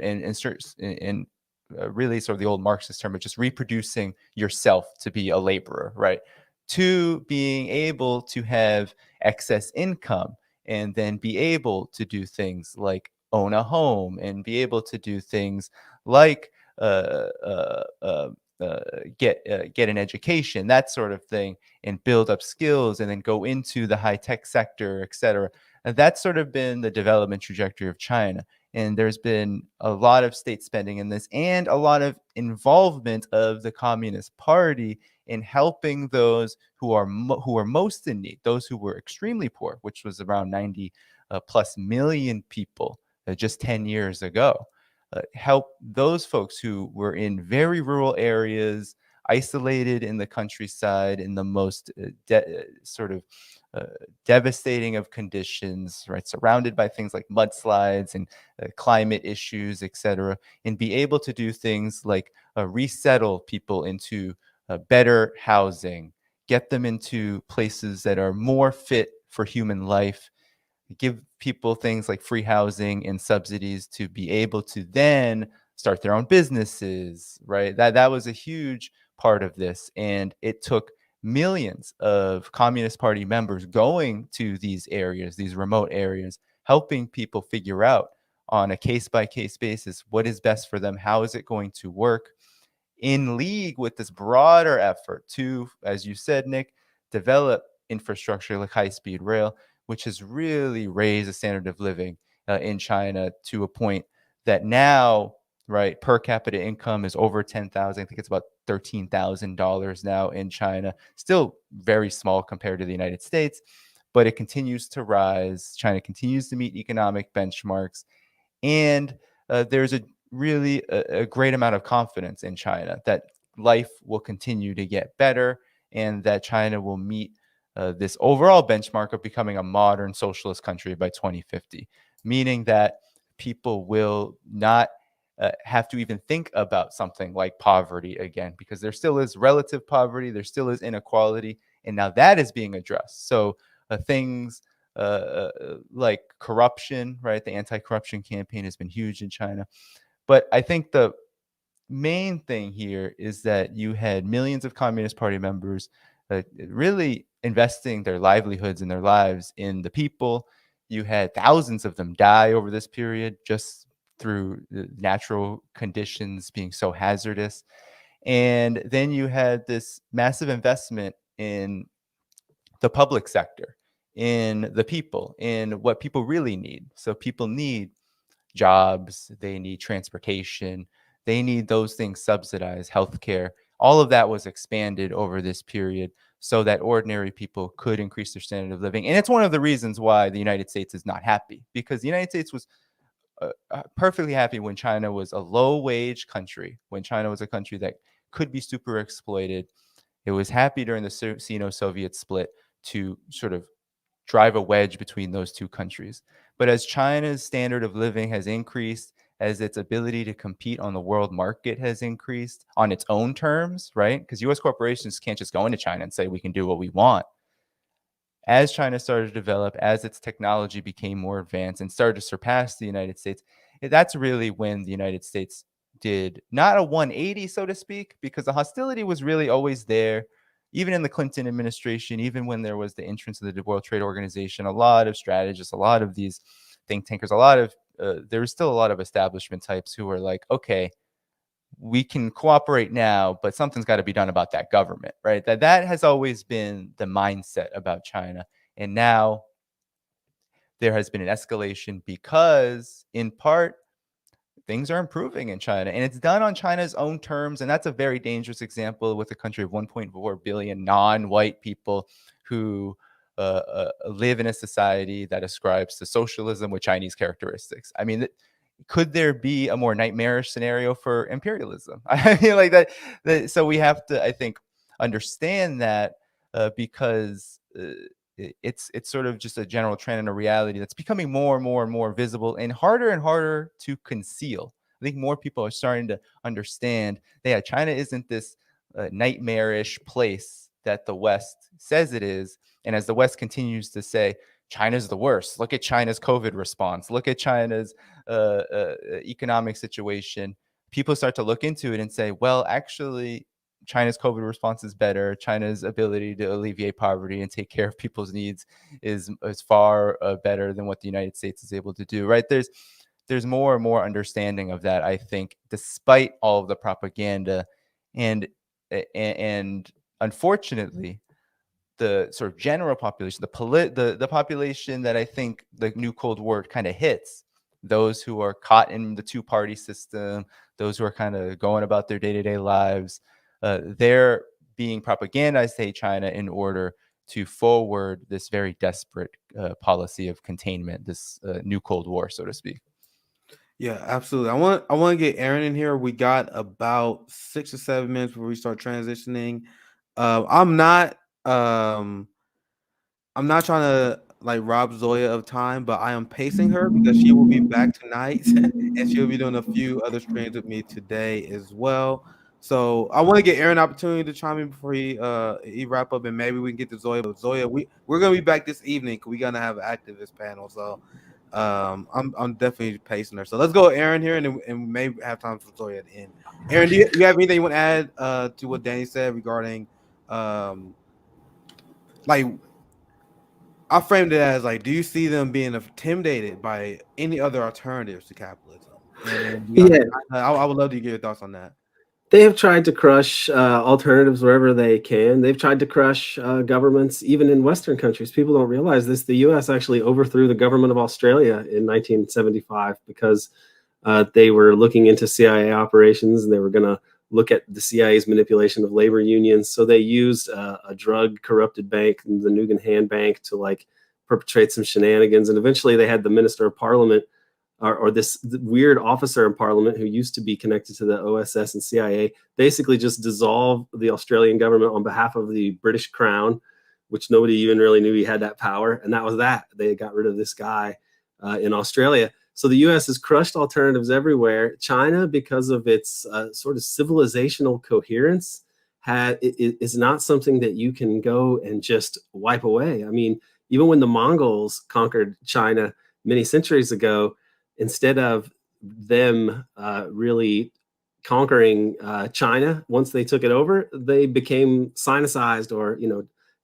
really sort of the old Marxist term of just reproducing yourself to be a laborer, right? To being able to have excess income and then be able to do things like own a home and be able to do things like uh, uh, uh, get an education, that sort of thing, and build up skills and then go into the high tech sector, et cetera. And that's sort of been the development trajectory of China. And there's been a lot of state spending in this and a lot of involvement of the Communist Party in helping those who are most in need, those who were extremely poor, which was around 90 plus million people just 10 years ago. Help those folks who were in very rural areas, isolated in the countryside, in the most sort of uh, devastating of conditions, right? Surrounded by things like mudslides and climate issues, etc., and be able to do things like resettle people into better housing, get them into places that are more fit for human life, give people things like free housing and subsidies to be able to then start their own businesses, right? That was a huge part of this, and it took millions of Communist Party members going to these areas, these remote areas, helping people figure out on a case by case basis what is best for them, how is it going to work, in league with this broader effort to, as you said, Nick, develop infrastructure like high speed rail, which has really raised the standard of living in China to a point that now, right, per capita income is over 10,000. I think it's about $13,000 now in China. Still very small compared to the United States, but it continues to rise. China continues to meet economic benchmarks, and there's a really a great amount of confidence in China that life will continue to get better and that China will meet this overall benchmark of becoming a modern socialist country by 2050, meaning that people will not have to even think about something like poverty again, because there still is relative poverty, there still is inequality, and now that is being addressed. So things like corruption, right? The anti-corruption campaign has been huge in China. But I think the main thing here is that you had millions of Communist Party members really investing their livelihoods and their lives in the people. You had thousands of them die over this period just through the natural conditions being so hazardous. And then you had this massive investment in the public sector, in the people, in what people really need. So people need jobs, they need transportation, they need those things subsidized, healthcare. All of that was expanded over this period so that ordinary people could increase their standard of living. And it's one of the reasons why the United States is not happy, because the United States was perfectly happy when China was a low wage country, when China was a country that could be super exploited. It was happy during the Sino-Soviet split to sort of drive a wedge between those two countries. But as China's standard of living has increased, as its ability to compete on the world market has increased on its own terms, right? Because US corporations can't just go into China and say we can do what we want. As China started to develop, as its technology became more advanced and started to surpass the United States, that's really when the United States did not a 180, so to speak, because the hostility was really always there. Even in the Clinton administration, even when there was the entrance of the World Trade Organization, a lot of strategists, a lot of these think tankers, there was still a lot of establishment types who were like, okay, we can cooperate now, but something's got to be done about that government, right? That has always been the mindset about China. And now there has been an escalation because, in part, things are improving in China, and it's done on China's own terms. And that's a very dangerous example with a country of 1.4 billion non-white people who live in a society that ascribes to socialism with Chinese characteristics. I mean, could there be a more nightmarish scenario for imperialism? I mean, like that. So we have to, I think, understand that because it's sort of just a general trend and a reality that's becoming more and more and more visible and harder to conceal. I think more people are starting to understand that, yeah, China isn't this nightmarish place that the West says it is. And as the West continues to say, China's the worst. Look at China's COVID response. Look at China's economic situation. People start to look into it and say, well, actually, China's COVID response is better. China's ability to alleviate poverty and take care of people's needs is far better than what the United States is able to do. Right? There's more and more understanding of that, I think, despite all of the propaganda, and unfortunately, the sort of general population, the population that I think the new Cold War kind of hits, those who are caught in the two-party system, those who are kind of going about their day-to-day lives, they're being propagandized to hate China in order to forward this very desperate policy of containment, this new Cold War, so to speak. Yeah, absolutely. I want to get Aaron in here. We got about 6 or 7 minutes before we start transitioning. I'm not trying to like rob Zoya of time, but I am pacing her because she will be back tonight and she'll be doing a few other streams with me today as well. So I want to get Aaron an opportunity to chime in before he wrap up, and maybe we can get to Zoya. But Zoya, we're gonna be back this evening because we're gonna have an activist panel. So I'm definitely pacing her. So let's go, Aaron, here, and maybe have time for Zoya at the end. Aaron, do you have anything you want to add to what Danny said regarding like? I framed it as like, do you see them being intimidated by any other alternatives to capitalism? And Yeah, I would love to get your thoughts on that. they have tried to crush alternatives wherever they can. They've tried to crush governments, even in Western countries. People don't realize this. The U.S. actually overthrew the government of Australia in 1975 because they were looking into CIA operations, and they were going to look at the CIA's manipulation of labor unions. So they used a drug-corrupted bank, the Nugan Hand Bank, to like perpetrate some shenanigans. And eventually, they had the Minister of Parliament, or this weird officer in Parliament who used to be connected to the OSS and CIA, basically just dissolve the Australian government on behalf of the British Crown, which nobody even really knew he had that power. And that was that. They got rid of this guy in Australia. So the U.S. has crushed alternatives everywhere. China, because of its sort of civilizational coherence, is not something that you can go and just wipe away. I mean, even when the Mongols conquered China many centuries ago, instead of them really conquering China, once they took it over, they became Sinicized, or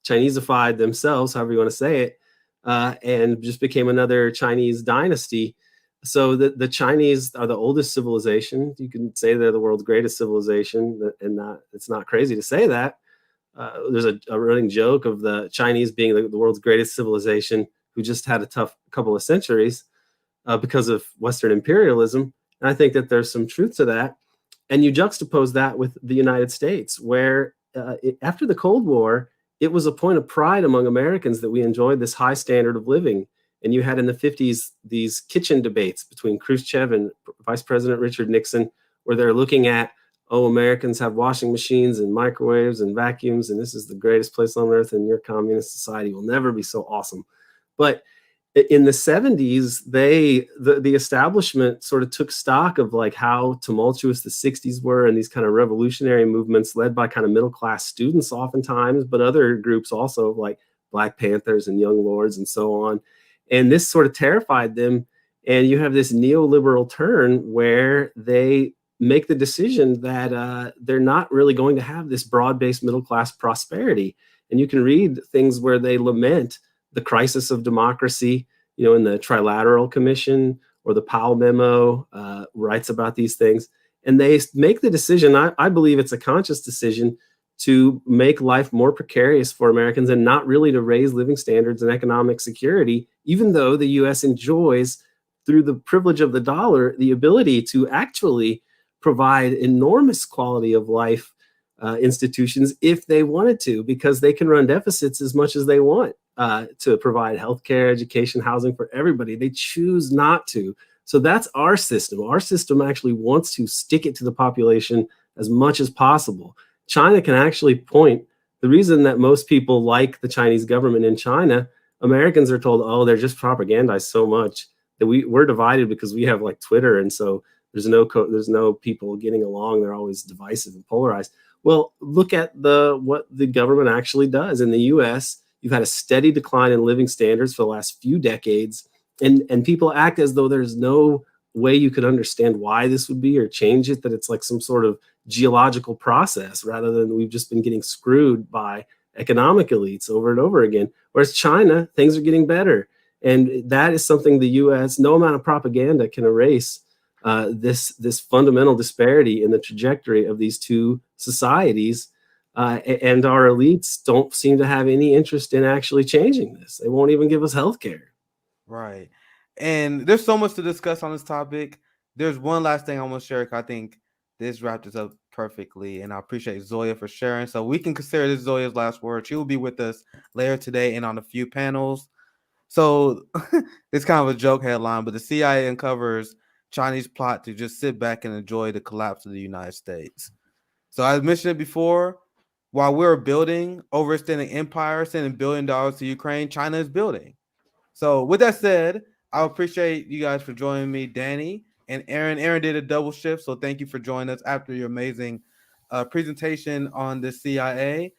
Chineseified themselves, however you want to say it, and just became another Chinese dynasty. So the Chinese are the oldest civilization. You can say they're the world's greatest civilization, and it's not crazy to say that. There's a running joke of the Chinese being the world's greatest civilization who just had a tough couple of centuries because of Western imperialism. And I think that there's some truth to that. And you juxtapose that with the United States, where after the Cold War, it was a point of pride among Americans that we enjoyed this high standard of living. And you had in the 50s these kitchen debates between Khrushchev and Vice President Richard Nixon, where they're looking at, oh, Americans have washing machines and microwaves and vacuums, and this is the greatest place on earth, and your communist society will never be so awesome. But in the 70s, the establishment sort of took stock of like how tumultuous the 60s were, and these kind of revolutionary movements led by kind of middle-class students oftentimes, but other groups also like Black Panthers and Young Lords and so on. And this sort of terrified them. And you have this neoliberal turn where they make the decision that they're not really going to have this broad-based middle-class prosperity. And you can read things where they lament the crisis of democracy, in the Trilateral Commission, or the Powell Memo writes about these things. And they make the decision, I believe it's a conscious decision, to make life more precarious for Americans and not really to raise living standards and economic security, even though the US enjoys, through the privilege of the dollar, the ability to actually provide enormous quality of life institutions if they wanted to, because they can run deficits as much as they want to provide healthcare, education, housing for everybody. They choose not to. So that's our system. Our system actually wants to stick it to the population as much as possible. China can actually point the reason that most people like the Chinese government in China. Americans are told, oh, they're just propagandized so much that we're divided because we have like Twitter, and so there's no people getting along. They're always divisive and polarized. Well, look at what the government actually does in the U.S. You've had a steady decline in living standards for the last few decades, and people act as though there's no way you could understand why this would be or change it, that it's like some sort of geological process, rather than we've just been getting screwed by economic elites over and over again. Whereas China, things are getting better. And that is something the US, no amount of propaganda can erase this fundamental disparity in the trajectory of these two societies. And our elites don't seem to have any interest in actually changing this. They won't even give us health care. Right. And there's so much to discuss on this topic. There's one last thing I want to share. I think this wrapped this up perfectly. And I appreciate Zoya for sharing. So we can consider this Zoya's last word. She will be with us later today and on a few panels. So it's kind of a joke headline, but the CIA uncovers Chinese plot to just sit back and enjoy the collapse of the United States. So I mentioned it before, while we're building overextending empire, sending $1 billion to Ukraine, China is building. So with that said, I appreciate you guys for joining me, Danny and Aaron. Aaron did a double shift, so thank you for joining us after your amazing presentation on the CIA.